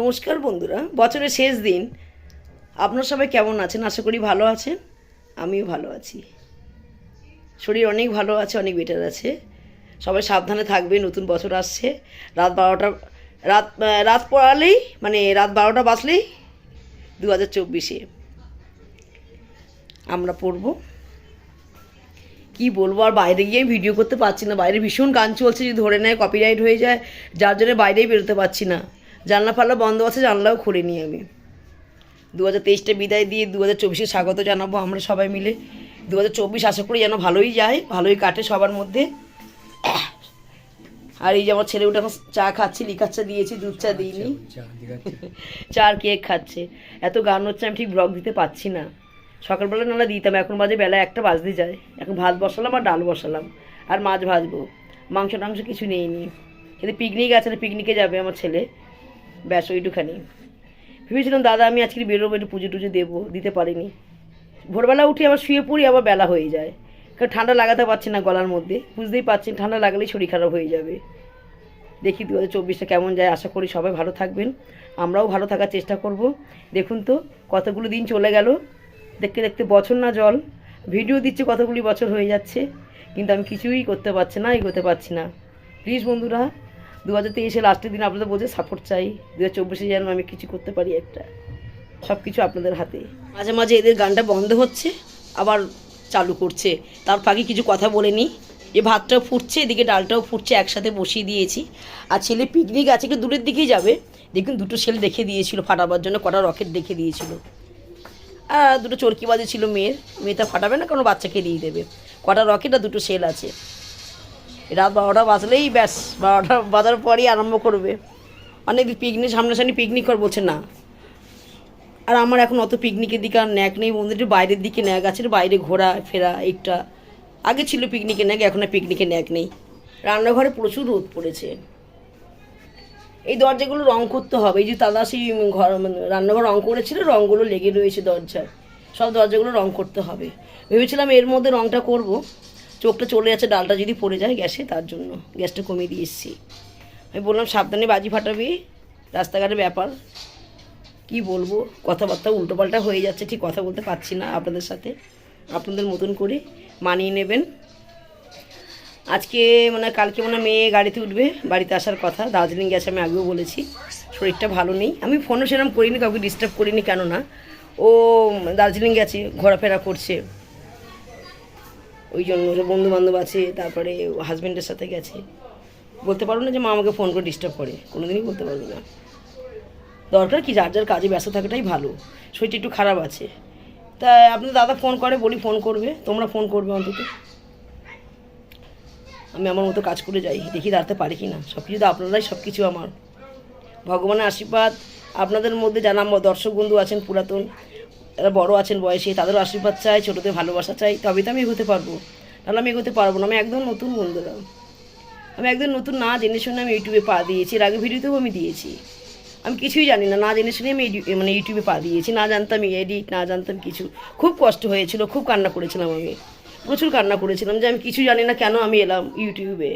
নমস্কার বন্ধুরা, বছরের শেষ দিন। আপনারা সবাই কেমন আছেন? আশা করি ভালো আছেন। আমিও ভালো আছি। শরীর অনেক ভালো আছে, অনেক বেটার আছে। সবাই সাবধানে থাকবে, নতুন বছর আসছে। রাত 12টা রাত রাত পড়ালেই মানে রাত 12টা বাজলেই 2024-এ আমরা পড়বো। কি বলবো, আর বাইরে গিয়ে ভিডিও করতে পারছি না। বাইরে ভীষণ গান চলছে, যদি ধরে নেয় কপিরাইট হয়ে যায়, যার জন্য বাইরেই বেরোতে পারছি না। জানলা ফাল্লা বন্ধ আছে, জানলাও খুলিনি আমি। 2023টা বিদায় দিয়ে 2024-এ স্বাগত জানাবো আমরা সবাই মিলে। 2024 আশা করি যেন ভালোই যায়, ভালোই কাটে সবার মধ্যে। আর এই যে আমার ছেলে ওটা এখন চা খাচ্ছে, লিকার চা দিয়েছি, দুধ চা দিইনি। চা আর কেক খাচ্ছে। এত গান হচ্ছে, আমি ঠিক ব্লগ দিতে পারছি না। সকালবেলা নাহলে দিতাম, এখন বাজে বেলা 1টা বাজতে যায়। এখন ভাত বসালাম আর ডাল বসালাম আর মাছ ভাজবো। মাংস টাংস কিছু নেইনি, কিন্তু পিকনিক আছে না, পিকনিকে যাবে আমার ছেলে, ব্যাস ওইটুখানি। ভেবেছিলাম দাদা আমি আজকে বেরোবো, একটু পুজো টুজো দেবো, দিতে পারিনি। ভোরবেলা উঠে আবার শুয়ে পড়ি, আবার বেলা হয়ে যায়। কারণ ঠান্ডা লাগাতে পারছি না গলার মধ্যে, বুঝতেই পারছেন, ঠান্ডা লাগালেই শরীর খারাপ হয়ে যাবে। দেখি 2024টা কেমন যায়। আশা করি সবাই ভালো থাকবেন, আমরাও ভালো থাকার চেষ্টা করব। দেখুন তো কতগুলো দিন চলে গেল, দেখতে দেখতে বছর না জল। ভিডিও দিচ্ছে, কতগুলি বছর হয়ে যাচ্ছে, কিন্তু আমি কিছুই করতে পারছি না, এগোতে পারছি না। প্লিজ বন্ধুরা, 2023-এ লাস্টের দিন আপনাদের বোঝে সাপোর্ট চাই। 2024-এ যেন আমি কিছু করতে পারি একটা, সব কিছু আপনাদের হাতে। মাঝে মাঝে এদের গানটা বন্ধ হচ্ছে, আবার চালু করছে, তার ফাঁকে কিছু কথা বলে নিই। যে ভাতটাও ফুটছে, এদিকে ডালটাও ফুটছে, একসাথে বসিয়ে দিয়েছি। আর ছেলে পিকনিক আছে, একটু দূরের দিকেই যাবে। দেখুন দুটো সেল রেখে দিয়েছিল ফাটাবার জন্য, কটা রকেট রেখে দিয়েছিল। আর দুটো চরকিবাজি ছিল মেয়েটা ফাটাবে না, কোনো বাচ্চাকে দিয়ে দেবে। কটা রকেট আর দুটো সেল আছে। রাত 12টা বাজলেই ব্যাস, 12টা বাজার পরই আরম্ভ করবে। অনেক পিকনিক সামনাসামনি পিকনিক কর বলছে না। আর আমার এখন অত পিকনিকের দিকে আর ন্যাক নেই বন্ধু, একটু বাইরের দিকে ন্যাক আছে, বাইরে ঘোরা ফেরা একটা। আগে ছিল পিকনিকের ন্যাক, এখন আর পিকনিকের ন্যাক নেই। রান্নাঘরে প্রচুর রোদ পড়েছে। এই দরজাগুলো রং করতে হবে। এই যে দাদা সেই ঘর রান্নাঘর রং করেছিল, রঙগুলো লেগে রয়েছে দরজায়, সব দরজাগুলো রং করতে হবে। ভেবেছিলাম এর মধ্যে রংটা করব, চোখটা চলে যাচ্ছে, ডালটা যদি পড়ে যায় গ্যাসে, তার জন্য গ্যাসটা কমিয়ে দিয়ে এসেছি। আমি বললাম সাবধানে বাজি ফাটাবি, রাস্তাঘাটের ব্যাপার। কি বলবো, কথাবার্তা উল্টোপাল্টা হয়ে যাচ্ছে, ঠিক কথা বলতে পারছি না আপনাদের সাথে। আপনাদের মতন করে মানিয়ে নেবেন। আজকে কালকে মেয়ে গাড়িতে উঠবে, বাড়িতে আসার কথা। দার্জিলিং গেছে, আমি আগেও বলেছি। শরীরটা ভালো নেই, আমি ফোনও সেরকম করিনি, কাউকে ডিস্টার্ব করিনি, কেননা ও দার্জিলিং গেছে, ঘোরাফেরা করছে, ওই জন্য। বন্ধুবান্ধব আছে, তারপরে হাজব্যান্ডের সাথে গেছে। বলতে পারবো না যে মা আমাকে ফোন করে ডিস্টার্ব করে, কোনোদিনই বলতে পারবো না। দরকার কি, যার যার কাজে ব্যস্ত থাকাটাই ভালো। শরীরটা একটু খারাপ আছে, তা আপনার দাদা ফোন করে, বলি ফোন করবে, তোমরা ফোন করবে অন্তত। আমি আমার মতো কাজ করে যাই, দেখি দাঁড়াতে পারি কি না। সব কিছু তো আপনারাই সব কিছু আমার। ভগবানের আশীর্বাদ আপনাদের মধ্যে, যারা আমার দর্শক বন্ধু আছেন পুরাতন, যারা বড় আছেন বয়সে, তাদেরও আশীর্বাদ চাই, ছোটোদের ভালোবাসা চাই, তবে তো আমি এগোতে পারবো, তাহলে আমি এগোতে পারবো না। আমি একদম নতুন বন্ধুরা, আমি একদম নতুন, না জেনে শুনে আমি ইউটিউবে পা দিয়েছি। এর আগে ভিডিওতেও আমি দিয়েছি। আমি কিছুই জানি না, না জেনে শুনে আমি ইউটিউবে পা দিয়েছি। না জানতাম এডিট, না জানতাম কিছু। খুব কষ্ট হয়েছিল, খুব কান্না করেছিলাম আমি, প্রচুর কান্না করেছিলাম যে আমি কিছু জানি না, কেন আমি এলাম ইউটিউবে,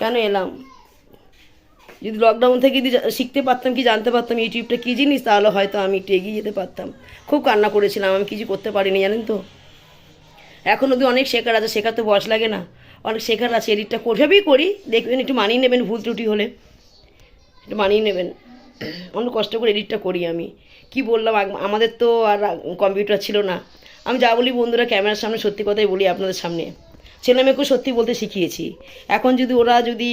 কেন এলাম। যদি লকডাউন থেকে যদি শিখতে পারতাম, কি জানতে পারতাম ইউটিউবটা কী জিনিস, তাহলে হয়তো আমি একটু এগিয়ে যেতে পারতাম। খুব কান্না করেছিলাম, আমি কিছু করতে পারিনি, জানেন তো। এখন অবধি অনেক শেখার আছে, শেখার তো বয়স লাগে না, অনেক শেখার আছে। এডিটটা কোথাবেই করি, দেখবেন একটু মানিয়ে নেবেন, ভুল ত্রুটি হলে একটু মানিয়ে নেবেন। অনেক কষ্ট করে এডিটটা করি আমি। কি বললাম, আমাদের তো আর কম্পিউটার ছিল না। আমি যা বলি বন্ধুরা, ক্যামেরার সামনে সত্যি কথাই বলি আপনাদের সামনে। ছেলেমেয়েকেও সত্যি বলতে শিখিয়েছি। এখন যদি ওরা যদি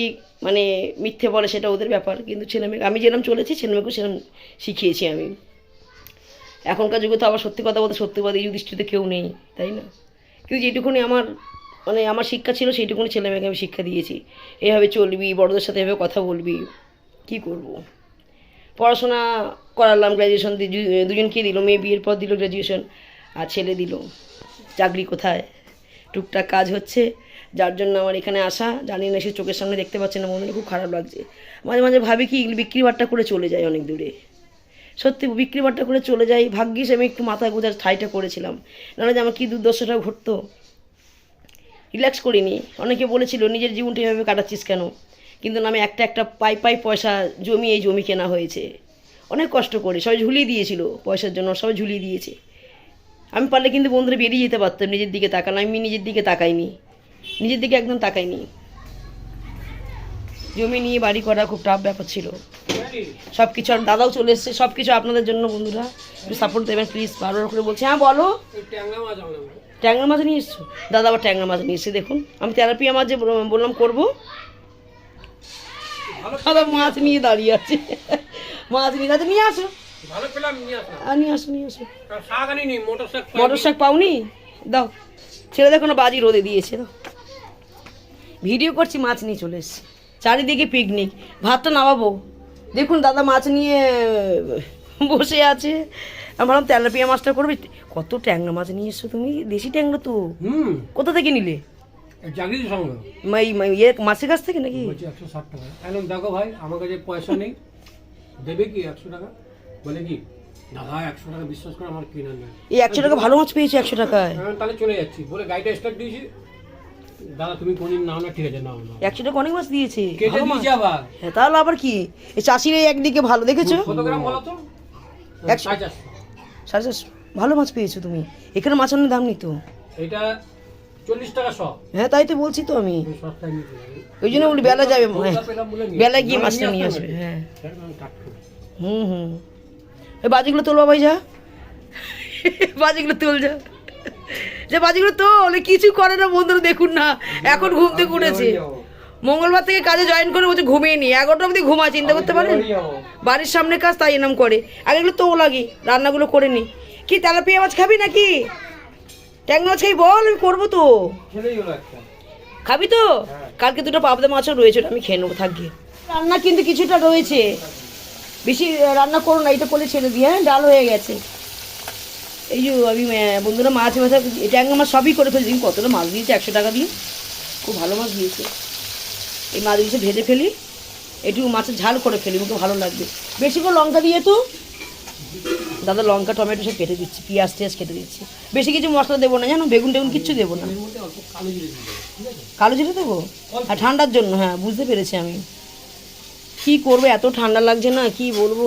মিথ্যে বলে, সেটা ওদের ব্যাপার, কিন্তু ছেলেমেয়ে আমি যেরকম চলেছি, ছেলেমেয়েকেও সেরকম শিখিয়েছি আমি। এখনকার যুগে তো আবার সত্যি কথা বলতে সত্যবাদী এই দৃষ্টিতে কেউ নেই, তাই না। কিন্তু যেটুকুনি আমার আমার শিক্ষা ছিল, সেইটুকুনি ছেলেমেয়েকে আমি শিক্ষা দিয়েছি। এভাবে চলবি, বড়দের সাথে এভাবে কথা বলবি। কি করব, পড়াশোনা করালাম, গ্র্যাজুয়েশন দুজনকেই দিল। মেয়ে বিয়ের পর দিল গ্র্যাজুয়েশন, আর ছেলে দিল চাকরি। কোথায় টুকটাক কাজ হচ্ছে, যার জন্য আমার এখানে আসা। জানি না, সে চোখের সামনে দেখতে পাচ্ছে না, মনে খুব খারাপ লাগছে। মাঝে মাঝে ভাবি কি বিক্রি বাট্টা করে চলে যায় অনেক দূরে, সত্যি বিক্রি বাট্টা করে চলে যাই। ভাগ্যিস আমি একটু মাথায় গোজার ঠাইটা করেছিলাম, নাহলে যে আমার কী দুর্দশাটা ঘটতো। রিল্যাক্স করিনি। অনেকে বলেছিল নিজের জীবনটা এভাবে কাটাচ্ছিস কেন, কিন্তু আমি একটা একটা পাই পয়সা জমিয়ে এই জমি কেনা হয়েছে। অনেক কষ্ট করে সবাই ঝুলিয়ে দিয়েছিল পয়সার জন্য, সবাই ঝুলিয়ে দিয়েছে। আমি পারলে কিন্তু বন্ধুরা বেরিয়ে যেতে পারতাম, নিজের দিকে তাকালাম, আমি নিজের দিকে তাকাইনি, নিজের দিকে একদম তাকাইনি। জমি নিয়ে বাড়ি করা খুব টাফ ব্যাপার ছিল সব কিছু। আর দাদাও চলে এসছে, সব কিছু আপনাদের জন্য বন্ধুরা, একটু সাপোর্ট দেবেন প্লিজ, বারবার করে বলছি। হ্যাঁ বলো। ট্যাংরা মাছ নিয়ে এসছো? দাদা আবার ট্যাংরা মাছ নিয়ে এসছে দেখুন। আমি তেলাপিয়া মাছ যে বললাম করবো, দাদা মাছ নিয়ে দাঁড়িয়ে আছে, মাছ নিয়ে দাদা নিয়ে আসো, নিয়ে আসো নিয়ে আসো। মটর শাক পাওনি? দাও, ছেলে দেখো না বাজি রোদে দিয়েছে। দাও, ভিডিও করছি, মাছ নিয়ে চলে এসছি, চারিদিকে পিকনিক। ভাতটা নামাবো, দেখুন দাদা মাছ নিয়ে বসে আছে। আমি ভাবলাম তেলাপিয়া মাছটা করবে। কত ট্যাংরা মাছ নিয়ে এসছো তুমি, দেশি ট্যাংরা তো। কোথা থেকে নিলে? মাছের কাছ থেকে নাকি? 160 টাকা। দেখো ভাই আমার কাছে পয়সা নেই, দেবে কি 100 টাকা? বলে কি দাদা 100 টাকা বিশ্বাস করে আমার কিনা নেই। এই 100 টাকা ভালো মাছ পেয়েছো 100 টাকায়? তাহলে চলে যাচ্ছি বলে গাড়িটা স্টার্ট দিয়েছি। দাদা তুমি কোনদিন নাও না, ঠিক আছে নাও না। 100 টাকা অনেক মাছ দিয়েছে, কেটে দিয়েছি আবার। হ্যাঁ তাহলে আবার কি, এই চাষির একদিকে ভালো দেখেছো। কত গ্রাম বলো তো? 450 ভালো মাছ পেয়েছো তুমি। এখানে মাছ অনেক দাম নেই তো। এটা 40 টাকা শ। হ্যাঁ তাই তো বলছি তো আমি, ওই জন্য বলি বেলা যাবে, বেলা গিয়ে মাছটা নিয়ে আসবে। হ্যাঁ হুম এই বাজিগুলো তোল বাবাই, যা বাজিগুলো তোল, যা যে বাজিগুলো তোল। কিছু করে না বন্ধুরা, দেখুন না এখন ঘুম থেকে উঠেছে, মঙ্গলবার থেকে কাজে জয়েন করে বলছে ঘুমিয়ে নি, 11টা অবধি ঘুমা, চিন্তা করতে পারেন। বাড়ির সামনে কাজ, তাই এরম করে। আগে এগুলো তো লাগে, রান্নাগুলো করে নি। কি তেলাপিয়া মাছ খাবি নাকি ট্যাংরা মাছ খাবি? বল, আমি করবো তো। খাবি তো? কালকে দুটো পাবদা মাছও রয়েছে, আমি খেয়ে নেবো, থাকবে। রান্না কিন্তু কিছুটা রয়েছে, বেশি রান্না করো না, এটা করলে ছেড়ে দিয়ে। হ্যাঁ ডাল হয়ে গেছে। এই যে আমি বন্ধুরা মাছ ভাজা ট্যাংরা মাছ সবই করে ফেলছি। কতটা মাছ দিয়েছে 100 টাকা দিয়ে, খুব ভালো মাছ দিয়েছে। এই মাছগুলো ভেজে ফেলি, একটু মাছের ঝাল করে ফেলি, মুখে ভালো লাগবে। বেশি করে লঙ্কা দিয়ে তো দাদা, লঙ্কা টমেটো সব কেটে দিচ্ছি, পেঁয়াজ টিয়াজ কেটে দিচ্ছি। বেশি কিছু মশলা দেবো না জানো, বেগুন টেগুন কিচ্ছু দেবো না। কালো জিরে দেবো? আর ঠান্ডার জন্য, হ্যাঁ বুঝতে পেরেছি আমি। কি করবো, এত ঠান্ডা লাগছে না, কি বলবো,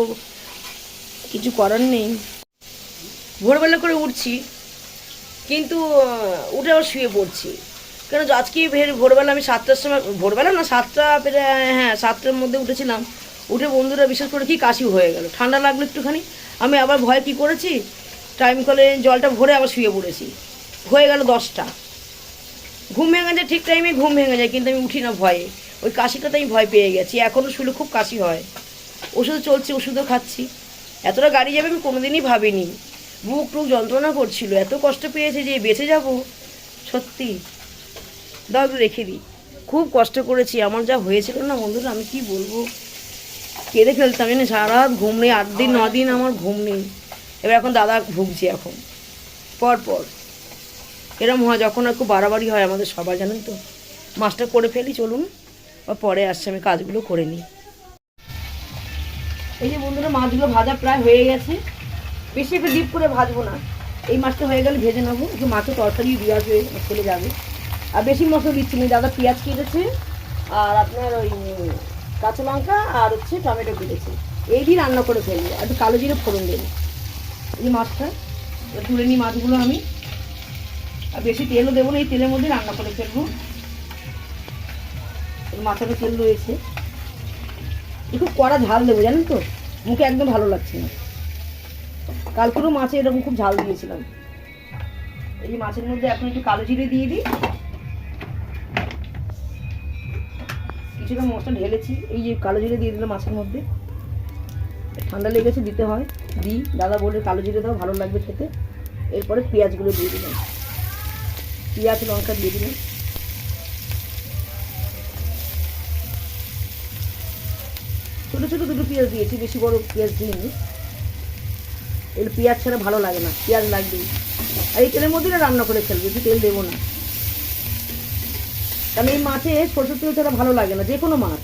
কিছু করার নেই। ভোরবেলা করে উঠছি, কিন্তু উঠে আবার শুয়ে পড়ছি। কেন আজকে ভোরবেলা আমি 7টার সময়, ভোরবেলা না 7টা হ্যাঁ 7টার মধ্যে উঠেছিলাম। উঠে বন্ধুরা বিশেষ করে কি কাশি হয়ে গেল, ঠান্ডা লাগলো একটুখানি। আমি আবার ভয় কি করেছি, টাইম কলে জলটা ভরে আবার শুয়ে পড়েছি। হয়ে গেল 10টা, ঘুম ভেঙে যায়, ঠিক টাইমে ঘুম ভেঙে যায়, কিন্তু আমি উঠি না ভয়ে। ওই কাশিটাতে আমি ভয় পেয়ে গেছি, এখনও শুলে খুব কাশি হয়। ওষুধ চলছে, ওষুধও খাচ্ছি। এতটা গাড়ি যাবে আমি কোনোদিনই ভাবিনি। বুক টুক যন্ত্রণা করছিল, এত কষ্ট পেয়েছে যে বেঁচে যাব সত্যি। দাও একটু রেখে দিই, খুব কষ্ট করেছি। আমার যা হয়েছিল না বন্ধুরা, আমি কি বলবো, কেঁদে ফেলতাম জানি। সারা রাত ঘুম নেই, 8 দিন 9 দিন আমার ঘুম নেই। এবার এখন দাদা ভুগছে এখন পর এরম হয় যখন একটু বাড়াবাড়ি হয় আমাদের সবার, জানেন তো। মাছটা করে ফেলি চলুন, পরে আসছে, আমি কাজগুলো করে নিই। এই যে বন্ধুরা মাছগুলো ভাজা প্রায় হয়ে গেছে, বেশি একটু ডিপ করে ভাজবো না। এই মাছটা হয়ে গেলে ভেজে নেবো, একটু মাছের তরকারি দিয়ে আসবে, চলে যাবে। আর বেশি মশলা দিচ্ছি না, দাদা পেঁয়াজ কেটেছে আর আপনার ওই কাঁচা লঙ্কা আর হচ্ছে টমেটো কেটেছে, এই দিয়ে রান্না করে ফেলবো। আর একটু কালো জিরে ফোড়ন দেবো। এই যে মাছটা তুলে নিই, মাছগুলো আমি আর বেশি তেলও দেবো না, এই তেলের মধ্যে রান্না করে ফেলবো। মাথাটা তেল রয়েছে, একটু কড়া ঝাল দেবো জানেন তো, মুখে একদম ভালো লাগছে না। কালকেও মাছে এরকম খুব ঝাল দিয়েছিলাম। এই যে মাছের মধ্যে এখন একটু কালো জিরে দিয়ে দিই, কিছুটা মশলা ঢেলেছি। এই যে কালো জিরে দিয়ে দিলাম মাছের মধ্যে, ঠান্ডা লেগেছে দিতে হয়, দিই। দাদা বলে কালো জিরে দাও, ভালো লাগবে খেতে। এরপরে পেঁয়াজগুলো দিয়ে দিলাম, পেঁয়াজ লঙ্কা দিয়ে দিলাম। ছোটো ছোটো দুটো পেঁয়াজ দিয়েছি, বেশি বড় পেঁয়াজ দিইনি। এর পেঁয়াজ ছাড়া ভালো লাগে না, পেঁয়াজ লাগবেই। আর এই তেলের মধ্যে রান্না করে ফেলবো, বেশি তেল দেবো না, কারণ এই মাছে সরষের তেল ছাড়া ভালো লাগে না। যে কোনো মাছ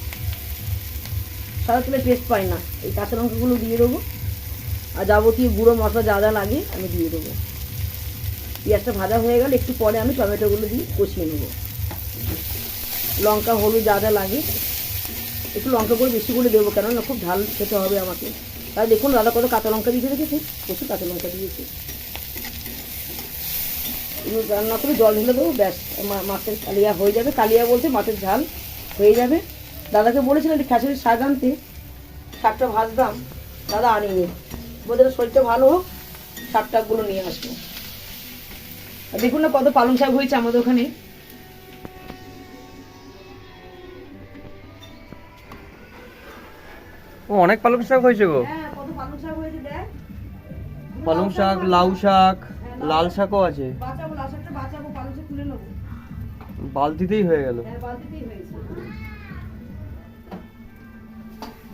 সাদা তেলে টেস্ট পাই না। এই কাঁচা লঙ্কাগুলো দিয়ে দেবো, আর যাবতীয় গুঁড়ো মশলা যা যা লাগে আমি দিয়ে দেবো। পেঁয়াজটা ভাজা হয়ে গেলে একটু পরে আমি টমেটোগুলো দিয়ে কষিয়ে নেবো। লঙ্কা হলুদ যা যা লাগে, একটু লঙ্কা করে বেশি করে দেবো, কেননা খুব ঝাল খেতে হবে আমাকে। আর দেখুন দাদা কত কাঁচা লঙ্কা দিতে রেখেছে, প্রচুর কাঁচা লঙ্কা দিয়েছে। রান্না করে জল ঢেলে দেবো, ব্যাস মাছের কালিয়া হয়ে যাবে। কালিয়া বলতে মাছের ঝাল হয়ে যাবে। দাদাকে বলেছিলাম একটু খ্যাচুড়ির শাক আনতে, শাকটা ভাজতাম, দাদা আনিনি, বলতে শরীরটা ভালো হোক, শাক টাকগুলো নিয়ে আসবো। আর দেখুন না কত পালং শাক হয়েছে আমাদের ওখানে। ও অনেক পালং শাক হয়েছে গো। হ্যাঁ কত পালং শাক হয়েছে দেখ। পালং শাক, লাউ শাক, লাল শাকও আছে। বাঁচাবো, লাল শাকটা বাঁচাবো, পালং শাক তুলে নেবো। বালতিতেই হয়ে গেল। হ্যাঁ বালতিতেই হয়েছে।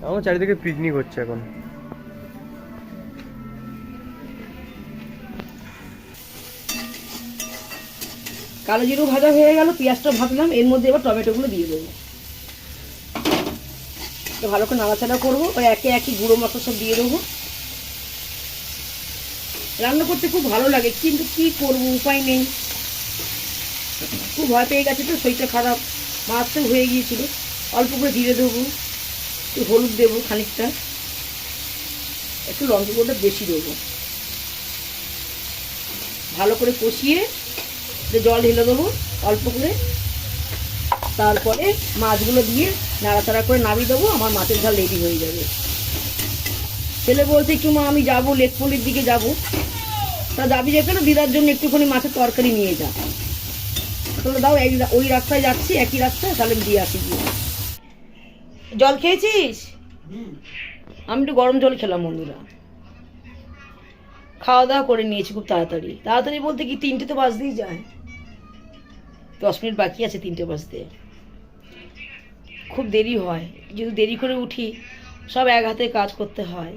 আমার চারিদিকে পিকনিক হচ্ছে এখন। কালো জিরো ভাজা হয়ে গেল, পেঁয়াজটা ভাজলাম, এর মধ্যে এবার টমেটোগুলো দিয়ে দেবো। তো ভালো করে নাড়াচাড়া করবো, ওই একে একই গুঁড়ো মশলা সব দিয়ে দেবো। রান্না করতে খুব ভালো লাগে, কিন্তু কি করবো, উপায় নেই। খুব ভয় পেয়ে গেছে তো, শরীরটা খারাপ, মাছটাও হয়ে গিয়েছিল। অল্প করে জিরে দেবো, একটু হলুদ দেবো খানিকটা, একটু লঙ্কা গুঁড়োটা বেশি দেবো। ভালো করে কষিয়ে জল ঢেলে দেবো অল্প করে, তারপরে মাছগুলো দিয়ে নাড়াচাড়া করে নামিয়ে দেবো। আমার মাছের ঝাল রেডি হয়ে যাবে। ছেলে বলছে একটু মা আমি যাবো লেকপল্লির দিকে যাব। তা যাবি যেখানে দিদার জন্য একটুখানি মাছের তরকারি নিয়ে যা। তাহলে দাও, ওই রাস্তায় যাচ্ছি, একই রাস্তায়, তাহলে দিয়ে আসি গিয়ে। জল খেয়েছিস? আমি একটু গরম জল খেলাম বন্ধুরা। খাওয়া দাওয়া করে নিয়েছি খুব তাড়াতাড়ি। তাড়াতাড়ি বলতে কি 3টে তো বাজতেই যায়, 10 মিনিট বাকি আছে 3টে বাজতে। খুব দেরি হয়, যদি দেরি করে উঠি সব এক হাতে কাজ করতে হয়।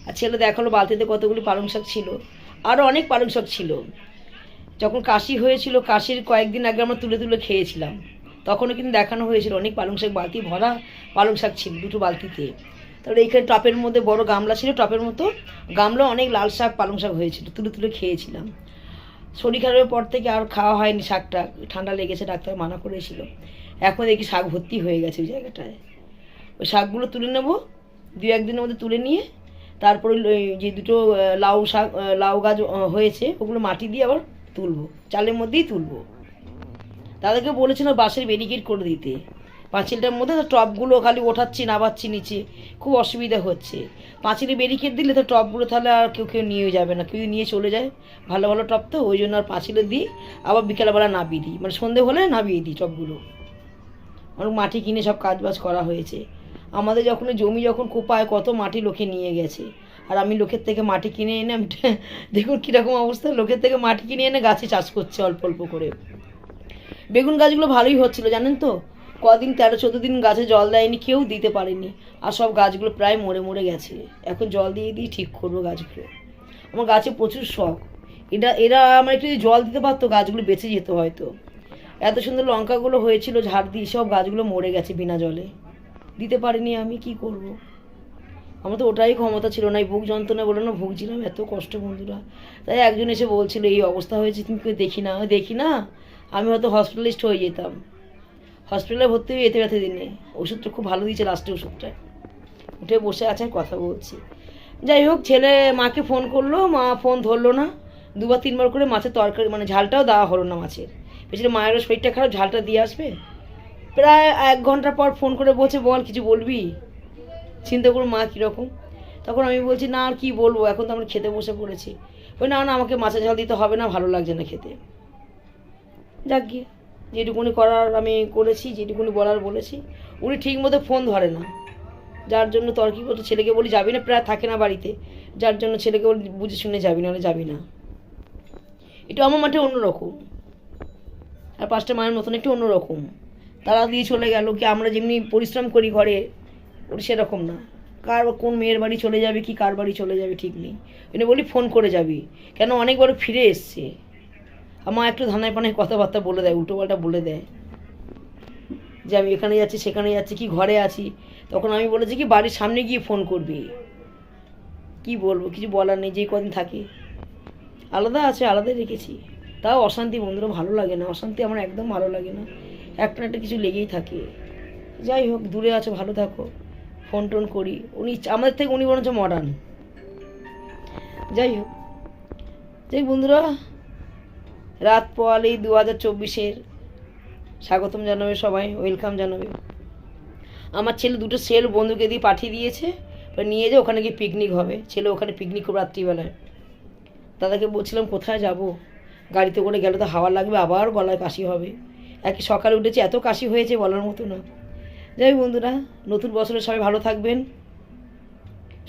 আর ছেলে দেখালো বালতিতে কতগুলি পালং শাক ছিল, আরও অনেক পালং শাক ছিল। যখন কাশি হয়েছিল, কাশির কয়েকদিন আগে আমরা তুলে তুলে খেয়েছিলাম, তখনও কিন্তু দেখানো হয়েছিল অনেক পালং শাক, বালতি ভরা পালং শাক ছিল 2টো বালতিতে। তারপরে এইখানে টপের মধ্যে বড় গামলা ছিল, টপের মতো গামলা অনেক লাল শাক পালং শাক হয়েছিল, তুলে তুলে খেয়েছিলাম। শরীর খারাপের পর থেকে আর খাওয়া হয়নি শাকটা, ঠান্ডা লেগেছে, ডাক্তার মানা করেছিল। এখন দেখি শাক ভর্তি হয়ে গেছে ওই জায়গাটায়। ওই শাকগুলো তুলে নেবো 2-1 দিনের মধ্যে, তুলে নিয়ে তারপরে যে 2টো লাউ শাক, লাউ গাছ হয়েছে, ওগুলো মাটি দিয়ে আবার তুলবো, চালের মধ্যেই তুলবো। তাদেরকে বলেছিল বাঁশের ব্যারিকেড করে দিতে পাঁচিলটার মধ্যে, তো টপগুলো খালি ওঠাচ্ছি নামাচ্ছি নিচে, খুব অসুবিধা হচ্ছে। পাঁচিলে ব্যারিকেড দিলে তো টপগুলো তাহলে আর কেউ নিয়ে যাবে না, কেউ নিয়ে চলে যায়, ভালো ভালো টপ তো, ওই জন্য আর পাঁচিলে দিই, আবার বিকেলবেলা নামিয়ে দিই, মানে সন্ধে হলে নামিয়ে দিই টপগুলো। অনেক মাটি কিনে সব কাজবাজ করা হয়েছে। আমাদের যখন জমি যখন কোপায় কত মাটি লোকে নিয়ে গেছে, আর আমি লোকের থেকে মাটি কিনে এনে, আমি দেখুন কীরকম অবস্থা, লোকের থেকে মাটি কিনে এনে গাছে চাষ করছে অল্প অল্প করে। বেগুন গাছগুলো ভালোই হচ্ছিল জানেন তো, কদিন 13-14 দিন গাছে জল দেয়নি, কেউ দিতে পারেনি, আর সব গাছগুলো প্রায় মরে মরে গেছে। এখন জল দিয়ে দিয়ে ঠিক করবো গাছগুলো। আমার গাছে প্রচুর শখ, এরা আমার একটু যদি জল দিতে পারতো গাছগুলো বেঁচে যেত হয়তো। এত সুন্দর লঙ্কাগুলো হয়েছিল, ঝাড় দিয়ে সব গাছগুলো মরে গেছে বিনা জলে, দিতে পারিনি, আমি কি করব। আমার তো ওটাই ক্ষমতা ছিল না, এই বুক যন্ত্রণা বলে না ভুগছিলাম, এত কষ্ট বন্ধুরা। তাই একজন এসে বলছিল এই অবস্থা হয়েছে, তুমি কেউ দেখি না, আমি হয়তো হসপিটালিস্ট হয়ে যেতাম। হসপিটালে ভর্তি হয়ে যেতে দিনে, ওষুধটা খুব ভালো দিয়েছে, লাস্টে ওষুধটা উঠে বসে আছে, কথা বলছি। যাই হোক, ছেলে মাকে ফোন করলো, মা ফোন ধরলো না, 2-3 বার করে মাছের তরকারি মানে ঝালটাও দেওয়া হলো না মাছের। পেছনে মায়েরও শরীরটা খারাপ, ঝালটা দিয়ে আসবে। প্রায় 1 ঘন্টা পর ফোন করে বলছে বল কিছু বলবি। চিন্তা করুন মা কীরকম। তখন আমি বলছি না আর কী বলবো, এখন তো আমরা খেতে বসে পড়েছি। ওই না আমাকে মাছের ঝাল দিতে হবে না, ভালো লাগছে না খেতে। যাক গিয়ে যেটুকুনি করার আমি করেছি, যেটুকুনি বলার বলেছি। উনি ঠিক মতো ফোন ধরে না, যার জন্য তর্কি করতে ছেলেকে বলি যাবি না, প্রায় থাকে না বাড়িতে, যার জন্য ছেলেকে বলি বুঝে শুনে যাবি না, যাবি না। একটু আমার মাঠে অন্যরকম, আর 5টা মায়ের মতন একটু অন্যরকম। তারা দিয়ে চলে গেল, কি আমরা যেমনি পরিশ্রম করি ঘরে, ওর সেরকম না। কার কোন মেয়ের বাড়ি চলে যাবে, কি কার বাড়ি চলে যাবে ঠিক নেই। এনে বলি ফোন করে যাবি, কেন অনেকবার ফিরে এসছে। আমার একটু ধানায় পানায় কথাবার্তা বলে দেয়, উল্টোপাল্টা বলে দেয়, যে আমি এখানে যাচ্ছি সেখানে যাচ্ছি, কি ঘরে আছি। তখন আমি বলেছি কি বাড়ির সামনে গিয়ে ফোন করবি। কি বলবো, কিছু বলার নেই, যেই কদিন থাকি আলাদা আছে, আলাদাই রেখেছি। তাও অশান্তি বন্ধুরা, ভালো লাগে না, অশান্তি আমার একদম ভালো লাগে না, একটা না একটা কিছু লেগেই থাকে। যাই হোক, দূরে আছো ভালো থাকো, ফোন টোন করি, উনি আমাদের থেকে উনি বরঞ্চ মডার্ন। যাই হোক বন্ধুরা, রাত পোয়ালেই 2024-এর স্বাগতম জানাবে সবাই, ওয়েলকাম জানাবে। আমার ছেলে দুটো সেল বন্ধুকে দিয়ে পাঠিয়ে দিয়েছে, নিয়ে যে ওখানে গিয়ে পিকনিক হবে, ছেলে ওখানে পিকনিক করবে রাত্রিবেলায়। দাদাকে বলছিলাম কোথায় যাব, গাড়িতে করে গেলে তো হাওয়া লাগবে, আবার গলায় কাশি হবে। একই সকালে উঠেছে, এত কাশি হয়েছে বলার মতো না। যাই বন্ধুরা, নতুন বছরে সবাই ভালো থাকবেন,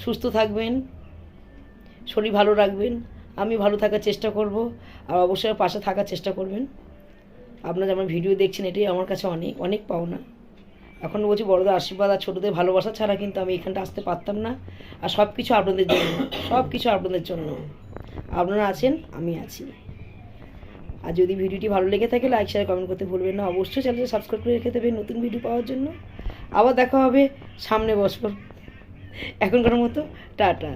সুস্থ থাকবেন, শরীর ভালো রাখবেন। আমি ভালো থাকার চেষ্টা করব, আর অবশ্যই পাশে থাকার চেষ্টা করবেন। আপনারা আমার ভিডিও দেখছেন, এটাই আমার কাছে অনেক অনেক পাওনা। এখন বলছি বড়দের আশীর্বাদ আর ছোটদের ভালোবাসা ছাড়া কিন্তু আমি এখানটা আসতে পারতাম না। আর সব কিছু আপনাদের জন্য, সব কিছু আপনাদের জন্য। আপনারা আছেন, আমি আছি। আর যদি ভিডিওটি ভালো লেগে থাকে লাইক শেয়ার কমেন্ট করতে ভুলবেন না। অবশ্যই চ্যানেলটি সাবস্ক্রাইব করে রেখে দেবেন নতুন ভিডিও পাওয়ার জন্য। আবার দেখা হবে সামনে বছর। এখনকার মতো টাটা।